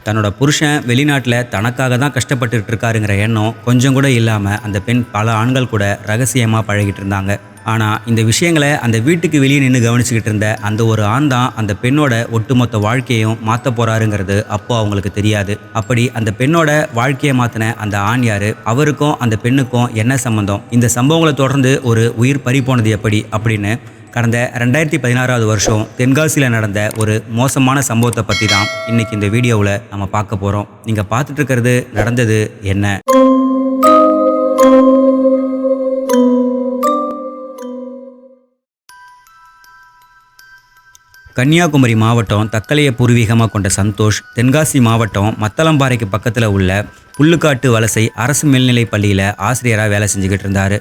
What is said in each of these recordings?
தன்னோட புருஷன் வெளிநாட்டில் தனக்காக தான் கஷ்டப்பட்டுட்டு இருக்காருங்கிற எண்ணம் கொஞ்சம் கூட இல்லாமல் அந்த பெண் பல ஆண்கள் கூட ரகசியமாக பழகிட்டு இருந்தாங்க. ஆனால் இந்த விஷயங்களை அந்த வீட்டுக்கு வெளியே நின்று கவனிச்சுக்கிட்டு இருந்த அந்த ஒரு ஆண் தான் அந்த பெண்ணோட ஒட்டுமொத்த வாழ்க்கையையும் மாற்ற போறாருங்கிறது அப்போ அவங்களுக்கு தெரியாது. அப்படி அந்த பெண்ணோட வாழ்க்கையை மாற்றின அந்த ஆண் யாரு, அவருக்கும் அந்த பெண்ணுக்கும் என்ன சம்பந்தம், இந்த சம்பவங்களை தொடர்ந்து ஒரு உயிர் பறி போனது எப்படி அப்படின்னு கடந்த 2016 வருஷம் தென்காசியில் நடந்த ஒரு மோசமான சம்பவத்தை பற்றி தான் இன்னைக்கு இந்த வீடியோவில் நம்ம பார்க்க போகிறோம். நீங்கள் பார்த்துட்டு இருக்கிறது நடந்தது என்ன. கன்னியாகுமரி மாவட்டம் தக்கலையை பூர்வீகமாக கொண்ட சந்தோஷ் தென்காசி மாவட்டம் மத்தளம்பாறைக்கு பக்கத்தில் உள்ள புல்லுக்காட்டு வலசை அரசு மேல்நிலைப் பள்ளியில் ஆசிரியராக வேலை செஞ்சுக்கிட்டு இருந்தார்.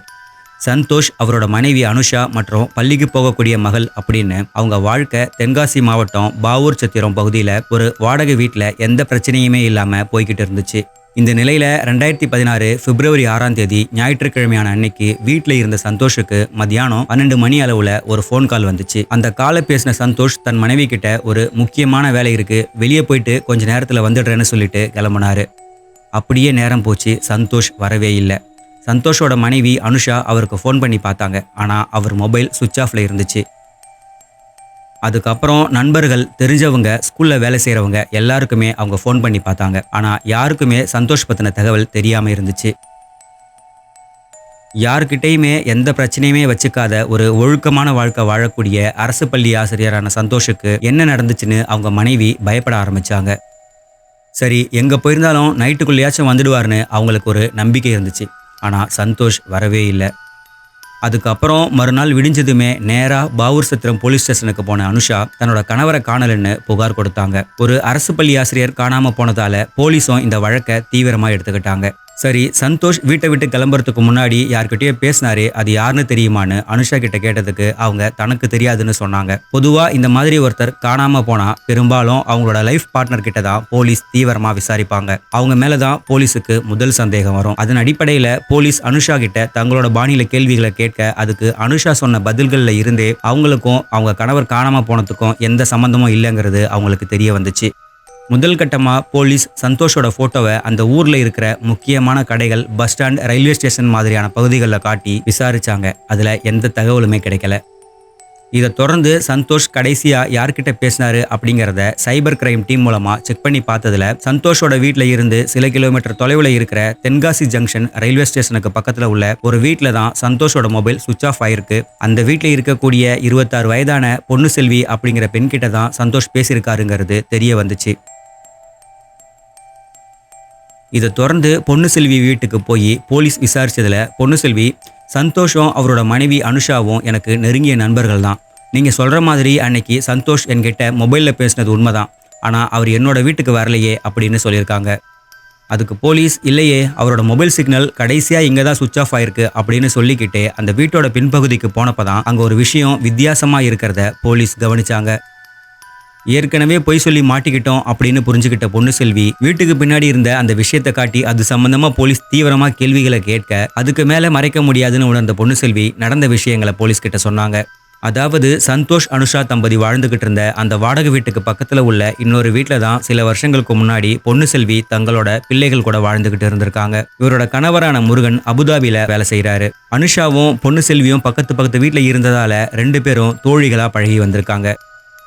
சந்தோஷ், அவரோட மனைவி அனுஷா மற்றும் பள்ளிக்கு போகக்கூடிய மகள் அப்படின்னு அவங்க வாழ்க்கை தென்காசி மாவட்டம் பாவூர் சத்திரம் பகுதியில் ஒரு வாடகை வீட்டில் எந்த பிரச்சனையுமே இல்லாமல் போய்கிட்டு இருந்துச்சு. இந்த நிலையில் 2016 பிப்ரவரி 6ஆம் தேதி ஞாயிற்றுக்கிழமையான அன்னைக்கு வீட்டில் இருந்த சந்தோஷுக்கு மத்தியானம் 12 மணி அளவில் ஒரு ஃபோன் கால் வந்துச்சு. அந்த காலை பேசின சந்தோஷ் தன் மனைவி கிட்ட ஒரு முக்கியமான வேலை இருக்கு, வெளியே போயிட்டு கொஞ்ச நேரத்தில் வந்துடுறேன்னு சொல்லிட்டு கிளம்புனாரு. அப்படியே நேரம் போச்சு, சந்தோஷ் வரவே இல்லை. சந்தோஷோட மனைவி அனுஷா அவருக்கு ஃபோன் பண்ணி பார்த்தாங்க. ஆனால் அவர் மொபைல் சுவிட்ச் ஆஃப்ல இருந்துச்சு. அதுக்கப்புறம் நண்பர்கள், தெரிஞ்சவங்க, ஸ்கூலில் வேலை செய்கிறவங்க எல்லாருக்குமே அவங்க ஃபோன் பண்ணி பார்த்தாங்க. ஆனால் யாருக்குமே சந்தோஷ் பற்றின தகவல் தெரியாமல் இருந்துச்சு. யாருக்கிட்டையுமே எந்த பிரச்சனையுமே வச்சுக்காத ஒரு ஒழுக்கமான வாழ்க்கை வாழக்கூடிய அரசு பள்ளி ஆசிரியரான சந்தோஷுக்கு என்ன நடந்துச்சுன்னு அவங்க மனைவி பயப்பட ஆரம்பித்தாங்க. சரி, எங்கே போயிருந்தாலும் நைட்டுக்குள்ளேயாச்சும் வந்துடுவார்னு அவங்களுக்கு ஒரு நம்பிக்கை இருந்துச்சு. ஆனால் சந்தோஷ் வரவே இல்லை. அதுக்கப்புறம் மறுநாள் விடிஞ்சதுமே நேராக பாவூர் சத்திரம் போலீஸ் ஸ்டேஷனுக்கு போன அனுஷா தன்னோட கணவரை காணலன்னு புகார் கொடுத்தாங்க. ஒரு அரசு பள்ளி ஆசிரியர் காணாமல் போனதால போலீஸும் இந்த வழக்கை தீவிரமாக எடுத்துக்கிட்டாங்க. சரி, சந்தோஷ் வீட்டை விட்டு கிளம்புறதுக்கு முன்னாடி யார்கிட்டயே பேசினாரே, அது யாருன்னு தெரியுமான்னு அனுஷா கிட்ட கேட்டதுக்கு அவங்க தனக்கு தெரியாதுன்னு சொன்னாங்க. பொதுவாக இந்த மாதிரி ஒருத்தர் காணாமல் போனால் பெரும்பாலும் அவங்களோட லைஃப் பார்ட்னர் கிட்ட தான் போலீஸ் தீவிரமாக விசாரிப்பாங்க. அவங்க மேலே தான் போலீஸுக்கு முதல் சந்தேகம் வரும். அதன் அடிப்படையில் போலீஸ் அனுஷா கிட்ட தங்களோட பாணியில கேள்விகளை கேட்க, அதுக்கு அனுஷா சொன்ன பதில்களில் இருந்தே அவங்களுக்கும் அவங்க கணவர் காணாமல் போனதுக்கும் எந்த சம்பந்தமும் இல்லைங்கிறது அவங்களுக்கு தெரிய வந்துச்சு. முதல் கட்டமாக போலீஸ் சந்தோஷோட ஃபோட்டோவை அந்த ஊரில் இருக்கிற முக்கியமான கடைகள், பஸ் ஸ்டாண்ட், ரயில்வே ஸ்டேஷன் மாதிரியான பகுதிகளில் காட்டி விசாரிச்சாங்க. அதில் எந்த தகவலுமே கிடைக்கல. இதை தொடர்ந்து சந்தோஷ் கடைசியாக யார்கிட்ட பேசினாரு அப்படிங்கிறத சைபர் கிரைம் டீம் மூலமாக செக் பண்ணி பார்த்ததுல சந்தோஷோட வீட்டில் இருந்து சில கிலோமீட்டர் தொலைவில் இருக்கிற தென்காசி ஜங்ஷன் ரயில்வே ஸ்டேஷனுக்கு பக்கத்தில் உள்ள ஒரு வீட்டில் தான் சந்தோஷோட மொபைல் சுவிட்ச் ஆஃப் ஆயிருக்கு. அந்த வீட்டில் இருக்கக்கூடிய 26 வயதான பொண்ணு செல்வி அப்படிங்கிற பெண்கிட்ட தான் சந்தோஷ் பேசியிருக்காருங்கிறது தெரிய வந்துச்சு. இதை தொடர்ந்து பொண்ணு செல்வி வீட்டுக்கு போய் போலீஸ் விசாரிச்சதுல பொண்ணு செல்வி, சந்தோஷம் அவரோட மனைவி அனுஷாவும் எனக்கு நெருங்கிய நண்பர்கள் தான். நீங்கள் சொல்கிற மாதிரி அன்னைக்கு சந்தோஷ் என்கிட்ட மொபைலில் பேசினது உண்மைதான், ஆனால் அவர் என்னோட வீட்டுக்கு வரலையே அப்படின்னு சொல்லியிருக்காங்க. அதுக்கு போலீஸ், இல்லையே, அவரோட மொபைல் சிக்னல் கடைசியாக இங்கே தான் சுவிட்ச் ஆஃப் ஆயிருக்கு அப்படின்னு சொல்லிக்கிட்டு அந்த வீட்டோட பின்பகுதிக்கு போனப்போ தான் அங்கே ஒரு விஷயம் வித்தியாசமாக இருக்கிறத போலீஸ் கவனிச்சாங்க. ஏற்கனவே பொய் சொல்லி மாட்டிக்கிட்டோம் அப்படின்னு புரிஞ்சுக்கிட்ட பொண்ணு செல்வி வீட்டுக்கு பின்னாடி இருந்த அந்த விஷயத்தை காட்டி அது சம்பந்தமா போலீஸ் தீவிரமா கேள்விகளை கேட்க, அதுக்கு மேல மறைக்க முடியாதுன்னு உணர்ந்த பொண்ணு செல்வி நடந்த விஷயங்களை போலீஸ் கிட்ட சொன்னாங்க. அதாவது சந்தோஷ் அனுஷா தம்பதி வாழ்ந்துகிட்டு இருந்த அந்த வாடகை வீட்டுக்கு பக்கத்துல உள்ள இன்னொரு வீட்டில் தான் சில வருஷங்களுக்கு முன்னாடி பொண்ணு செல்வி தங்களோட பிள்ளைகள் கூட வாழ்ந்துகிட்டு இருந்திருக்காங்க. இவரோட கணவரான முருகன் அபுதாபில வேலை செய்யறாரு. அனுஷாவும் பொண்ணு செல்வியும் பக்கத்து வீட்டில் இருந்ததால 2 பேரும் தோழிகளா பழகி வந்திருக்காங்க.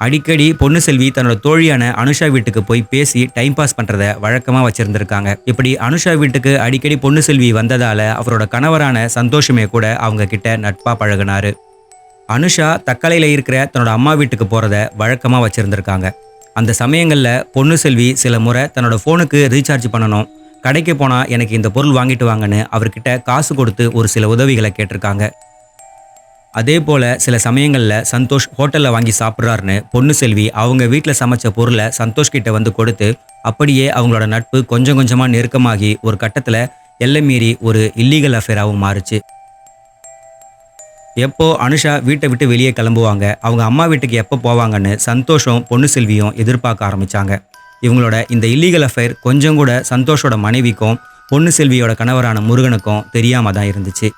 அடிக்கடி பொண்ணு செல்வி தன்னோட தோழியான அனுஷா வீட்டுக்கு போய் பேசி டைம் பாஸ் பண்றத வழக்கமா வச்சிருந்திருக்காங்க. இப்படி அனுஷா வீட்டுக்கு அடிக்கடி பொண்ணு செல்வி வந்ததால அவரோட கணவரான சந்தோஷமே கூட அவங்க கிட்ட நட்பா பழகினாரு. அனுஷா தக்கலையில இருக்கிற தன்னோட அம்மா வீட்டுக்கு போறத வழக்கமா வச்சிருந்திருக்காங்க. அந்த சமயங்கள்ல பொண்ணு செல்வி சில முறை தன்னோட போனுக்கு ரீசார்ஜ் பண்ணணும், கடைக்கு போனா எனக்கு இந்த பொருள் வாங்கிட்டு வாங்கன்னு அவர்கிட்ட காசு கொடுத்து ஒரு சில உதவிகளை கேட்டிருக்காங்க. அதே போல் சில சமயங்களில் சந்தோஷ் ஹோட்டலில் வாங்கி சாப்பிட்றாருன்னு பொண்ணு செல்வி அவங்க வீட்டில் சமைச்ச பொருளை சந்தோஷ் கிட்ட வந்து கொடுத்து, அப்படியே அவங்களோட நட்பு கொஞ்சம் கொஞ்சமாக நெருக்கமாகி ஒரு கட்டத்தில் எல்லை மீறி ஒரு இல்லீகல் அஃபேராகவும் மாறுச்சு. எப்போ அனுஷா வீட்டை விட்டு வெளியே கிளம்புவாங்க, அவங்க அம்மா வீட்டுக்கு எப்போ போவாங்கன்னு சந்தோஷம் பொண்ணு செல்வியும் எதிர்பார்க்க ஆரம்பித்தாங்க. இவங்களோட இந்த இல்லீகல் அஃபேர் கொஞ்சம் கூட சந்தோஷோட மனைவிக்கும் பொண்ணு செல்வியோட கணவரான முருகனுக்கும் தெரியாமல் தான் இருந்துச்சு.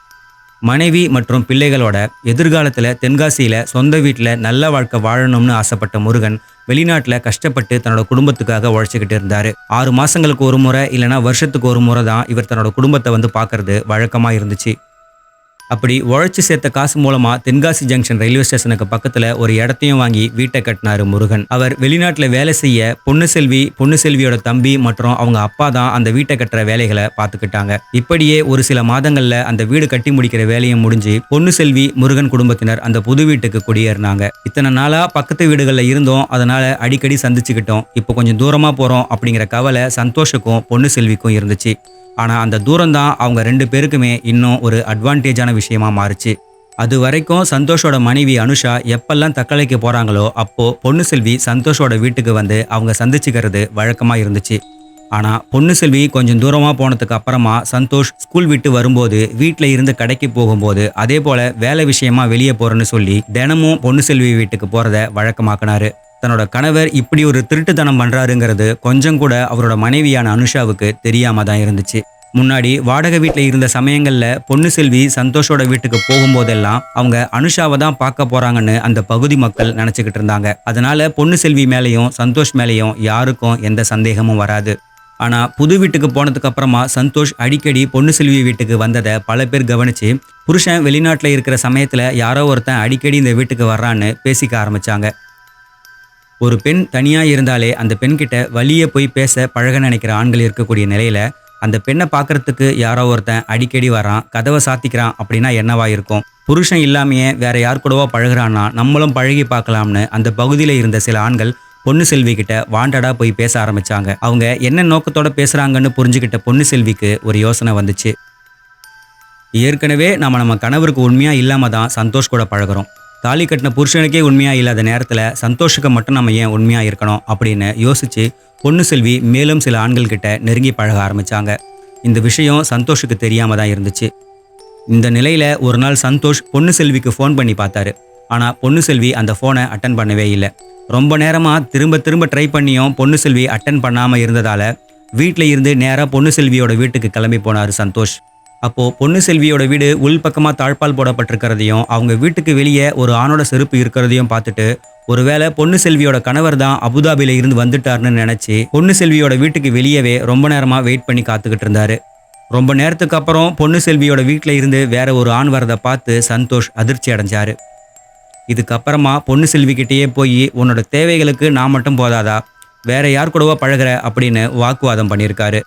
மனைவி மற்றும் பிள்ளைகளோட எதிர்காலத்துல தென்காசியில சொந்த வீட்டில் நல்ல வாழ்க்கை வாழணும்னு ஆசைப்பட்ட முருகன் வெளிநாட்டில் கஷ்டப்பட்டு தன்னோட குடும்பத்துக்காக உழைச்சிக்கிட்டு இருந்தாரு. 6 மாசங்களுக்கு ஒரு முறை இல்லைன்னா வருஷத்துக்கு ஒரு முறை தான் இவர் தன்னோட குடும்பத்தை வந்து பார்க்கறது வழக்கமா இருந்துச்சு. அப்படி உழைச்சி சேர்த்த காசு மூலமா தென்காசி ஜங்ஷன் ரயில்வே ஸ்டேஷனுக்கு பக்கத்துல ஒரு இடத்தையும் வாங்கி வீட்டை கட்டினாரு முருகன். அவர் வெளிநாட்டுல வேலை செய்ய பொன்னுசெல்வியோட தம்பி மற்றும் அவங்க அப்பா தான் அந்த வீட்டை கட்டுற வேலைகளை பார்த்துக்கிட்டாங்க. இப்படியே ஒரு சில மாதங்கள்ல அந்த வீடு கட்டி முடிக்கிற வேலையும் முடிஞ்சு பொன்னுசெல்வி முருகன் குடும்பத்தினர் அந்த புது வீட்டுக்கு குடியேறினாங்க. இத்தனை நாளா பக்கத்து வீடுகள்ல இருந்தோம், அதனால அடிக்கடி சந்திச்சுக்கிட்டோம். இப்போ கொஞ்சம் தூரமா போறோம் அப்படிங்கிற கவலை சந்தோஷுக்கும் பொன்னுசெல்விக்கும் இருந்துச்சு. ஆனால் அந்த தூரம் தான் அவங்க 2 பேருக்குமே இன்னும் ஒரு அட்வான்டேஜான விஷயமா மாறுச்சு. அது வரைக்கும் சந்தோஷோட மனைவி அனுஷா எப்பெல்லாம் தக்கலைக்கு போகிறாங்களோ அப்போ பொன்னுசெல்வி சந்தோஷோட வீட்டுக்கு வந்து அவங்க சந்திச்சுக்கிறது வழக்கமாக இருந்துச்சு. ஆனால் பொன்னுசெல்வி கொஞ்சம் தூரமாக போனதுக்கு அப்புறமா சந்தோஷ் ஸ்கூல் விட்டு வரும்போது வீட்டில் இருந்து கடைக்கு போகும்போது அதே போல் வேலை விஷயமா வெளியே போகிறேன்னு சொல்லி தினமும் பொன்னுசெல்வி வீட்டுக்கு போகிறத வழக்கமாக்கினாரு. தன்னோட கணவர் இப்படி ஒரு திருட்டுத்தனம் பண்றாருங்கிறது கொஞ்சம் கூட அவரோட மனைவியான அனுஷாவுக்கு தெரியாம தான் இருந்துச்சு. முன்னாடி வாடகை வீட்டில் இருந்த சமயங்கள்ல பொன்னுசெல்வி சந்தோஷோட வீட்டுக்கு போகும்போதெல்லாம் அவங்க அனுஷாவை தான் பார்க்க போறாங்கன்னு அந்த பகுதி மக்கள் நினைச்சுக்கிட்டு இருந்தாங்க. அதனால பொன்னுசெல்வி மேலேயும் சந்தோஷ் மேலேயும் யாருக்கும் எந்த சந்தேகமும் வராது. ஆனா புது வீட்டுக்கு போனதுக்கு அப்புறமா சந்தோஷ் அடிக்கடி பொன்னுசெல்வி வீட்டுக்கு வந்ததை பல பேர் கவனிச்சு புருஷன் வெளிநாட்டுல இருக்கிற சமயத்துல யாரோ ஒருத்தன் அடிக்கடி இந்த வீட்டுக்கு வர்றான்னு பேசிக்க ஆரம்பிச்சாங்க. ஒரு பெண் தனியாக இருந்தாலே அந்த பெண்கிட்ட வழியே போய் பேச பழக நினைக்கிற ஆண்கள் இருக்கக்கூடிய நிலையில அந்த பெண்ணை பார்க்கறதுக்கு யாரோ ஒருத்தன் அடிக்கடி வரான், கதவை சாத்திக்கிறான் அப்படின்னா என்னவா இருக்கும்? புருஷன் இல்லாமையே வேற யார் கூடவோ பழகுறான்னா நம்மளும் பழகி பார்க்கலாம்னு அந்த பகுதியில் இருந்த சில ஆண்கள் பொன்னுசெல்வி கிட்ட வாண்டடா போய் பேச ஆரம்பிச்சாங்க. அவங்க என்ன நோக்கத்தோட பேசுறாங்கன்னு புரிஞ்சுக்கிட்ட பொன்னுசெல்விக்கு ஒரு யோசனை வந்துச்சு. ஏற்கனவே நம்ம கணவருக்கு உண்மையா இல்லாம தான் சந்தோஷ் கூட பழகுறோம். தாலி கட்டின புருஷனுக்கே உண்மையா இல்லாத நேரத்துல சந்தோஷுக்கு மட்டும் நம்ம ஏன் உண்மையா இருக்கணும் அப்படின்னு யோசிச்சு பொன்னுசெல்வி மேலும் சில ஆண்கள் கிட்ட நெருங்கி பழக ஆரம்பிச்சாங்க. இந்த விஷயம் சந்தோஷுக்கு தெரியாம தான் இருந்துச்சு. இந்த நிலையில ஒரு நாள் சந்தோஷ் பொன்னுசெல்விக்கு ஃபோன் பண்ணி பார்த்தாரு. ஆனா பொன்னுசெல்வி அந்த ஃபோனை அட்டன் பண்ணவே இல்லை. ரொம்ப நேரமா திரும்ப திரும்ப ட்ரை பண்ணியும் பொன்னுசெல்வி அட்டன் பண்ணாம இருந்ததால வீட்டில் இருந்து நேராக பொன்னுசெல்வியோட வீட்டுக்கு கிளம்பி போனார் சந்தோஷ். அப்போ பொன்னுசெல்வியோட வீடு உள்பக்கமா தாழ்பால் போடப்பட்டிருக்கிறதையும் அவங்க வீட்டுக்கு வெளியே ஒரு ஆணோட செருப்பு இருக்கிறதையும் பார்த்துட்டு ஒருவேளை பொன்னுசெல்வியோட கணவர் தான் அபுதாபில இருந்து வந்துட்டார்னு நினைச்சு பொன்னுசெல்வியோட வீட்டுக்கு வெளியவே ரொம்ப நேரமா வெயிட் பண்ணி காத்துக்கிட்டு இருந்தாரு. ரொம்ப நேரத்துக்கு அப்புறம் பொன்னுசெல்வியோட வீட்டில் இருந்து வேற ஒரு ஆண் வரதை பார்த்து சந்தோஷ் அதிர்ச்சி அடைஞ்சாரு. இதுக்கப்புறமா பொன்னுசெல்வி கிட்டேயே போய் உன்னோட தேவைகளுக்கு நான் மட்டும் போதாதா, வேற யார் கூடவோ பழகுற அப்படின்னு வாக்குவாதம் பண்ணியிருக்காரு.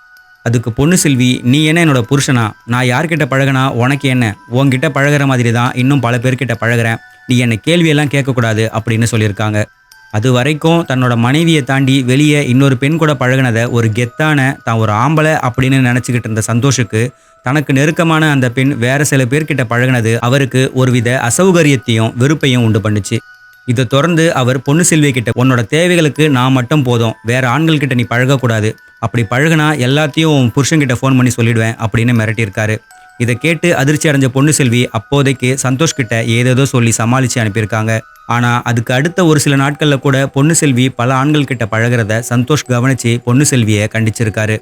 அதுக்கு பொன்னுசெல்வி, நீ என்ன என்னோட புருஷனா, நான் யார்கிட்ட பழகினா உனக்கு என்ன, உன்கிட்ட பழகிற மாதிரி தான் இன்னும் பல பேர்கிட்ட பழகிறேன், நீ என்னை கேள்வியெல்லாம் கேட்கக்கூடாது அப்படின்னு சொல்லியிருக்காங்க. அது வரைக்கும் தன்னோட மனைவியை தாண்டி வெளியே இன்னொரு பெண் கூட பழகினதை ஒரு கெத்தான தான் ஒரு ஆம்பளை அப்படின்னு நினச்சிக்கிட்டு இருந்த சந்தோஷுக்கு தனக்கு நெருக்கமான அந்த பெண் வேற சில பேர்கிட்ட பழகினது அவருக்கு ஒருவித அசௌகரியத்தையும் வெறுப்பையும் உண்டு பண்ணுச்சு. இதை தொடர்ந்து அவர் பொன்னுசெல்வி கிட்ட உன்னோட தேவைகளுக்கு நான் மட்டும் போதும், வேற ஆண்கள் கிட்ட நீ பழகக்கூடாது, அப்படி பழகுனா எல்லாத்தையும் உன் புருஷன்கிட்ட ஃபோன் பண்ணி சொல்லிடுவேன் அப்படின்னு மிரட்டியிருக்காரு. இதை கேட்டு அதிர்ச்சி அடைஞ்ச பொன்னுசெல்வி அப்போதைக்கு சந்தோஷ் கிட்ட ஏதேதோ சொல்லி சமாளித்து அனுப்பியிருக்காங்க. ஆனால் அதுக்கு அடுத்த ஒரு சில நாட்களில் கூட பொன்னுசெல்வி பல ஆண்கள் கிட்ட பழகிறத சந்தோஷ் கவனித்து பொன்னுசெல்வியை கண்டிச்சிருக்காரு.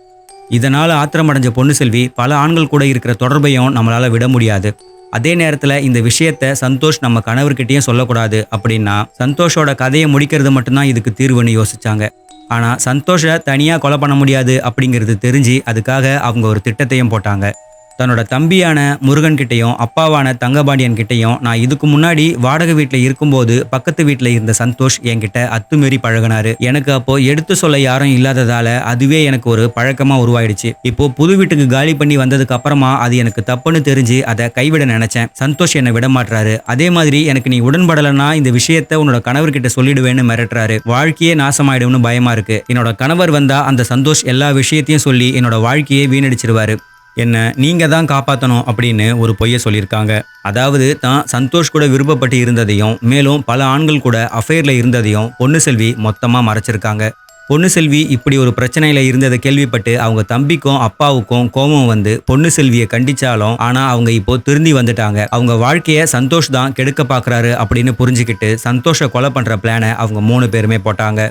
இதனால் ஆத்திரமடைஞ்ச பொன்னுசெல்வி பல ஆண்கள் கூட இருக்கிற தொடர்பையும் நம்மளால் விட முடியாது, அதே நேரத்தில் இந்த விஷயத்த சந்தோஷ் நம்ம கணவர்கிட்டையும் சொல்லக்கூடாது அப்படின்னா சந்தோஷோட கதையை முடிக்கிறது மட்டும்தான் இதுக்கு தீர்வுன்னு யோசிச்சாங்க. ஆனால் சந்தோஷை தனியாக கொலை பண்ண முடியாது அப்படிங்கிறது தெரிஞ்சு அதுக்காக அவங்க ஒரு திட்டத்தையும் போட்டாங்க. தன்னோட தம்பியான முருகன் கிட்டையும் அப்பாவான தங்கபாண்டியன் கிட்டையும் நான் இதுக்கு முன்னாடி வாடகை வீட்டில் இருக்கும்போது பக்கத்து வீட்டில் இருந்த சந்தோஷ் என்கிட்ட அத்துமீறி பழகினாரு. எனக்கு அப்போ எடுத்து சொல்ல யாரும் இல்லாததால அதுவே எனக்கு ஒரு பழக்கமாக உருவாயிடுச்சு. இப்போ புது வீட்டுக்கு காலி பண்ணி வந்ததுக்கு அப்புறமா அது எனக்கு தப்புன்னு தெரிஞ்சு அதை கைவிட நினைச்சேன். சந்தோஷ் என்னை விட மாட்டுறாரு. அதே மாதிரி எனக்கு நீ உடன்படலைன்னா இந்த விஷயத்த உன்னோட கணவர்கிட்ட சொல்லிடுவேன்னு மிரட்டுறாரு. வாழ்க்கையே நாசமாயிடும்னு பயமா இருக்கு. என்னோட கணவர் வந்தா அந்த சந்தோஷ் எல்லா விஷயத்தையும் சொல்லி என்னோட வாழ்க்கையே வீணடிச்சிருவாரு. என்ன நீங்க தான் காப்பாற்றணும் அப்படின்னு ஒரு பொய்யை சொல்லியிருக்காங்க. அதாவது தான் சந்தோஷ் கூட விருப்பப்பட்டு இருந்ததையும் மேலும் பல ஆண்கள் கூட அஃபேர்ல இருந்ததையும் பொன்னுசெல்வி மொத்தமாக மறைச்சிருக்காங்க. பொன்னுசெல்வி இப்படி ஒரு பிரச்சனையில இருந்ததை கேள்விப்பட்டு அவங்க தம்பிக்கும் அப்பாவுக்கும் கோபம் வந்து பொன்னுசெல்வியை கண்டிச்சாலும் ஆனா அவங்க இப்போ திருந்தி வந்துட்டாங்க. அவங்க வாழ்க்கையை சந்தோஷ் தான் கெடுக்க பார்க்குறாரு அப்படின்னு புரிஞ்சுக்கிட்டு சந்தோஷை கொலை பண்ற பிளானை அவங்க 3 பேருமே போட்டாங்க.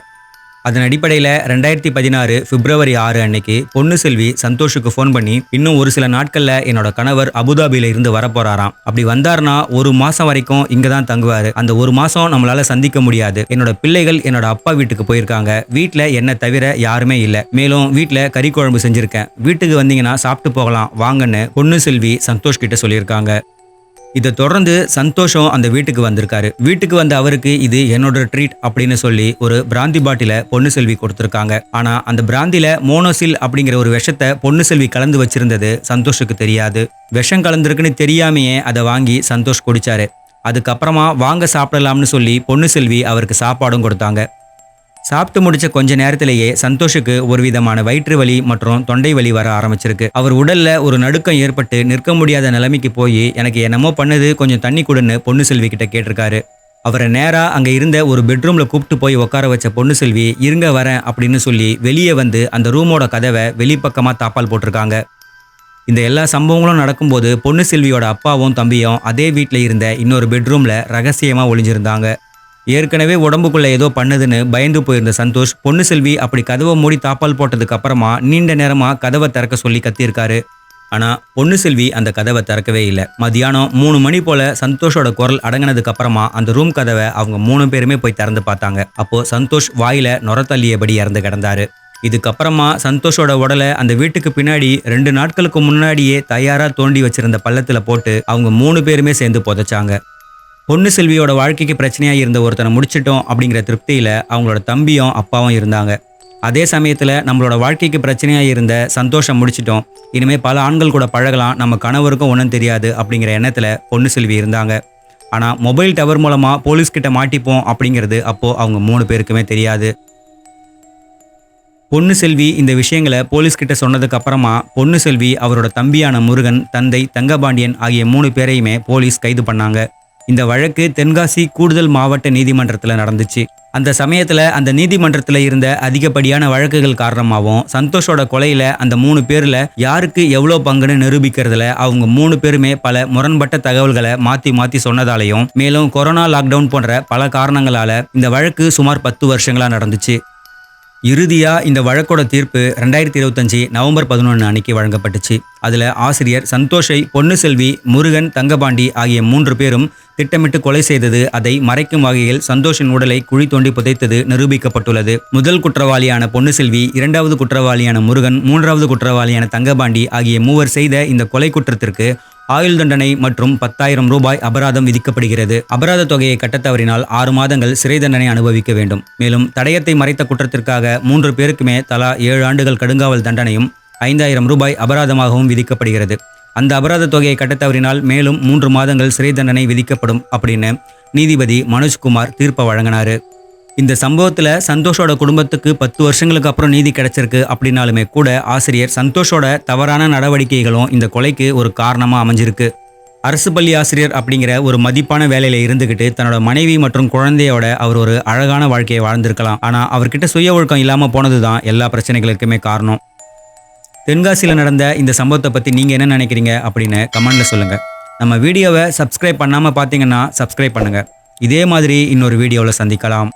அதன் அடிப்படையில் 2016 பிப்ரவரி 6 அன்னைக்கு பொண்ணு செல்வி சந்தோஷுக்கு ஃபோன் பண்ணி, இன்னும் ஒரு சில நாட்கள்ல என்னோட கணவர் அபுதாபியில இருந்து வரப்போறாராம். அப்படி வந்தாருன்னா 1 மாசம் வரைக்கும் இங்க தான் தங்குவாரு. அந்த 1 மாசம் நம்மளால சந்திக்க முடியாது. என்னோட பிள்ளைகள் என்னோட அப்பா வீட்டுக்கு போயிருக்காங்க. வீட்ல என்ன தவிர யாருமே இல்ல. மேலும் வீட்ல கறி குழம்பு செஞ்சிருக்கேன். வீட்டுக்கு வந்தீங்கன்னா சாப்பிட்டு போகலாம் வாங்கன்னு பொண்ணு செல்வி சந்தோஷ் கிட்ட சொல்லியிருக்காங்க. இதை தொடர்ந்து சந்தோஷம் அந்த வீட்டுக்கு வந்திருக்காரு. வீட்டுக்கு வந்த அவருக்கு இது என்னோட ட்ரீட் அப்படின்னு சொல்லி ஒரு பிராந்தி பாட்டில பொண்ணு செல்வி கொடுத்திருக்காங்க. ஆனா அந்த பிராந்தில மோனோசில் அப்படிங்கிற ஒரு விஷத்தை பொண்ணு செல்வி கலந்து வச்சிருந்தது சந்தோஷுக்கு தெரியாது. விஷம் கலந்துருக்குன்னு தெரியாமையே அதை வாங்கி சந்தோஷ் குடிச்சாரு. அதுக்கப்புறமா வாங்க சாப்பிடலாம்னு சொல்லி பொண்ணு செல்வி அவருக்கு சாப்பாடும் கொடுத்தாங்க. சாப்பிட்டு முடிச்ச கொஞ்ச நேரத்திலேயே சந்தோஷுக்கு ஒரு விதமான வயிற்று வலி மற்றும் தொண்டை வலி வர ஆரம்பிச்சிருக்கு. அவர் உடல்ல ஒரு நடுக்கம் ஏற்பட்டு நிற்க முடியாத நிலைமைக்கு போய் எனக்கு என்னமோ பண்ணுது, கொஞ்சம் தண்ணி கொடுன்னு பொண்ணு செல்வி கிட்ட கேட்டிருக்காரு. அவரை நேரா அங்க இருந்த ஒரு பெட்ரூம்ல கூப்பிட்டு போய் உட்கார வச்ச பொண்ணு செல்வி இருங்க வரேன் அப்படின்னு சொல்லி வெளியே வந்து அந்த ரூமோட கதவை வெளிப்பக்கமா தாப்பால் போட்டிருக்காங்க. இந்த எல்லா சம்பவங்களும் நடக்கும்போது பொண்ணு செல்வியோட அப்பாவும் தம்பியும் அதே வீட்டில் இருந்த இன்னொரு பெட்ரூம்ல ரகசியமா ஒளிஞ்சிருந்தாங்க. ஏற்கனவே உடம்புக்குள்ள ஏதோ பண்ணுதுன்னு பயந்து போயிருந்த சந்தோஷ் பொண்ணு செல்வி அப்படி கதவை மூடி தாப்பால் போட்டதுக்கு அப்புறமா நீண்ட நேரமா கதவை திறக்க சொல்லி கத்தியிருக்காரு. ஆனா பொண்ணு செல்வி அந்த கதவை திறக்கவே இல்லை. மதியானம் 3 மணி போல சந்தோஷோட குரல் அடங்கினதுக்கு அப்புறமா அந்த ரூம் கதவை அவங்க 3 பேருமே போய் திறந்து பார்த்தாங்க. அப்போ சந்தோஷ் வாயில நுரத்தள்ளியபடி இறந்து கிடந்தாரு. இதுக்கப்புறமா சந்தோஷோட உடலை அந்த வீட்டுக்கு பின்னாடி 2 நாட்களுக்கு முன்னாடியே தயாரா தோண்டி வச்சிருந்த பள்ளத்துல போட்டு அவங்க 3 பேருமே சேர்ந்து புதைச்சாங்க. பொண்ணு செல்வியோட வாழ்க்கைக்கு பிரச்சனையா இருந்த ஒருத்தனை முடிச்சிட்டோம் அப்படிங்கிற திருப்தியில அவங்களோட தம்பியும் அப்பாவும் இருந்தாங்க. அதே சமயத்துல நம்மளோட வாழ்க்கைக்கு பிரச்சனையா இருந்த சந்தோஷம் முடிச்சிட்டோம், இனிமே பல ஆண்கள் கூட பழகலாம், நம்ம கணவருக்கும் ஒன்றும் தெரியாது அப்படிங்கிற எண்ணத்துல பொண்ணு செல்வி இருந்தாங்க. ஆனா மொபைல் டவர் மூலமா போலீஸ் கிட்ட மாட்டிப்போம் அப்படிங்கிறது அப்போ அவங்க 3 பேருக்குமே தெரியாது. பொண்ணு செல்வி இந்த விஷயங்களை போலீஸ் கிட்ட சொன்னதுக்கு அப்புறமா பொண்ணு செல்வி அவரோட தம்பியான முருகன், தந்தை தங்கபாண்டியன் ஆகிய 3 பேரையுமே போலீஸ் கைது பண்ணாங்க. இந்த வழக்கு தென்காசி கூடுதல் மாவட்ட நீதிமன்றத்தில் நடந்துச்சு. அந்த சமயத்தில் அந்த நீதிமன்றத்தில் இருந்த அதிகப்படியான வழக்குகள் காரணமாகவும் சந்தோஷோட கொலையில அந்த 3 பேர்ல யாருக்கு எவ்வளோ பங்குன்னு நிரூபிக்கிறதுல அவங்க 3 பேருமே பல முரண்பட்ட தகவல்களை மாற்றி சொன்னதாலையும், மேலும் கொரோனா லாக்டவுன் போன்ற பல காரணங்களால இந்த வழக்கு சுமார் 10 வருஷங்களா நடந்துச்சு. இறுதியா இந்த வழக்கோட தீர்ப்பு 2025 நவம்பர் 11 அன்னைக்கு வழங்கப்பட்டுச்சு. அதுல ஆசிரியர் சந்தோஷை பொண்ணு செல்வி, முருகன், தங்கபாண்டி ஆகிய 3 பேரும் திட்டமிட்டு கொலை செய்தது, அதை மறைக்கும் வகையில் சந்தோஷின் உடலை குழி தோண்டி புதைத்தது நிரூபிக்கப்பட்டுள்ளது. முதல் குற்றவாளியான பொண்ணு செல்வி, 2வது குற்றவாளியான முருகன், 3வது குற்றவாளியான தங்கபாண்டி ஆகிய 3 செய்த இந்த கொலை குற்றத்திற்கு ஆயுள் தண்டனை மற்றும் 10,000 ரூபாய் அபராதம் விதிக்கப்படுகிறது. அபராத தொகையை கட்ட தவறினால் 6 மாதங்கள் சிறை தண்டனை அனுபவிக்க வேண்டும். மேலும் தடயத்தை மறைத்த குற்றத்திற்காக 3 பேருக்குமே தலா 7 ஆண்டுகள் கடுங்காவல் தண்டனையும் 5,000 ரூபாய் அபராதமாகவும் விதிக்கப்படுகிறது. அந்த அபராத தொகையை கட்ட தவறினால் மேலும் 3 மாதங்கள் சிறை தண்டனை விதிக்கப்படும் அப்படின்னு நீதிபதி மனோஜ்குமார் தீர்ப்பை வழங்கினாரு. இந்த சம்பவத்துல சந்தோஷோட குடும்பத்துக்கு 10 வருஷங்களுக்கு அப்புறம் நீதி கிடைச்சிருக்கு அப்படின்னாலுமே கூட ஆசிரியர் சந்தோஷோட தவறான நடவடிக்கைகளும் இந்த கொலைக்கு ஒரு காரணமா அமைஞ்சிருக்கு. அரசு பள்ளி ஆசிரியர் அப்படிங்கிற ஒரு மதிப்பான வேலையில இருந்துகிட்டு தன்னோட மனைவி மற்றும் குழந்தையோட அவர் ஒரு அழகான வாழ்க்கையை வாழ்ந்திருக்கலாம். ஆனா அவர்கிட்ட சுய ஒழுக்கம் இல்லாம போனதுதான் எல்லா பிரச்சனைகளுக்குமே காரணம். தென்காசியில் நடந்த இந்த சம்பவத்தை பத்தி நீங்க என்ன நினைக்கிறீங்க அப்படின்னு கமெண்ட்ல சொல்லுங்க. நம்ம வீடியோவை சப்ஸ்கிரைப் பண்ணாம பார்த்தீங்கன்னா சப்ஸ்கிரைப் பண்ணுங்க. இதே மாதிரி இன்னொரு வீடியோவில் சந்திக்கலாம்.